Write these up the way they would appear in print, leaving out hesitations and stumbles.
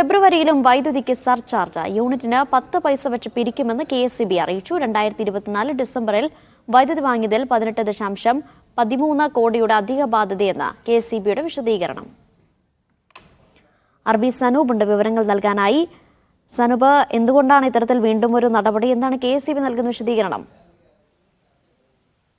ഫെബ്രുവരിയിലും വൈദ്യുതിക്ക് surcharge യൂണിറ്റിന് 10 പൈസ വെച്ച് പിരിക്കുമെന്ന് KSEB അറിയിച്ചു. 2024 ഡിസംബറിൽ വൈദ്യുതി വാങ്ങിയതിൽ 18.13 കോടിയുടെ അധിക ബാധ്യതയെന്ന് KSEBയുടെ വിശദീകരണം. RB സനൂപ് ഉണ്ട് വിവരങ്ങൾ നൽകാനായി. സനൂപ്, എന്തുകൊണ്ടാണ് ഇത്തരത്തിൽ വീണ്ടും ഒരു നടപടി? എന്താണ് KSEB നൽകുന്ന വിശദീകരണം?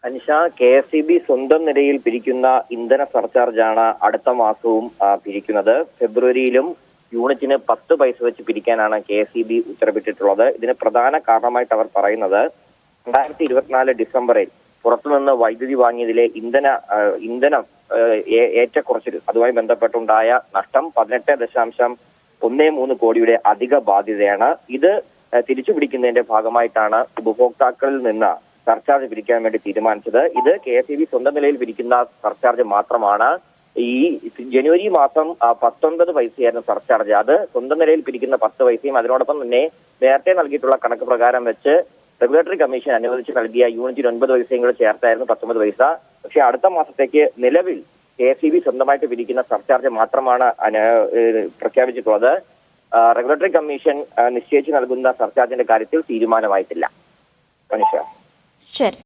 അനിഷ, KSEB സ്വന്തം നിലയിൽ പിരിക്കുന്ന ഇന്ധന സർചാർജാണ് അടുത്ത മാസവും പിരിക്കുന്നത്. ഫെബ്രുവരിയിലും യൂണിറ്റിന് 10 പൈസ വെച്ച് പിരിക്കാനാണ് KSEB ഉത്തരവിട്ടിട്ടുള്ളത്. ഇതിന് പ്രധാന കാരണമായിട്ട് അവർ പറയുന്നത് 2024 ഡിസംബറിൽ പുറത്തുനിന്ന് വൈദ്യുതി വാങ്ങിയതിലെ ഇന്ധനം ഏറ്റക്കുറച്ചിൽ അതുമായി ബന്ധപ്പെട്ടുണ്ടായ നഷ്ടം 18.13 കോടിയുടെ അധിക ബാധ്യതയാണ്. ഇത് തിരിച്ചുപിടിക്കുന്നതിന്റെ ഭാഗമായിട്ടാണ് ഉപഭോക്താക്കളിൽ നിന്ന് സർചാർജ് പിരിക്കാൻ വേണ്ടി തീരുമാനിച്ചത്. ഇത് KSEB സ്വന്തം നിലയിൽ പിരിക്കുന്ന സർചാർജ് മാത്രമാണ്. ഈ ജനുവരി മാസം 19 പൈസയായിരുന്നു സർചാർജ്. അത് സ്വന്തം നിലയിൽ പിരിക്കുന്ന 10 പൈസയും അതിനോടൊപ്പം തന്നെ നേരത്തെ നൽകിയിട്ടുള്ള കണക്ക് പ്രകാരം വെച്ച് റെഗുലേറ്ററി കമ്മീഷൻ അനുവദിച്ച് നൽകിയ യൂണിറ്റിന് 9 പൈസയും കൂടെ ചേർത്തായിരുന്നു 19 പൈസ. പക്ഷെ അടുത്ത മാസത്തേക്ക് നിലവിൽ KSEB സ്വന്തമായിട്ട് പിരിക്കുന്ന സർചാർജ് മാത്രമാണ് പ്രഖ്യാപിച്ചിട്ടുള്ളത്. റെഗുലേറ്ററി കമ്മീഷൻ നിശ്ചയിച്ച് നൽകുന്ന സർചാർജിന്റെ കാര്യത്തിൽ തീരുമാനമായിട്ടില്ല. ശരി.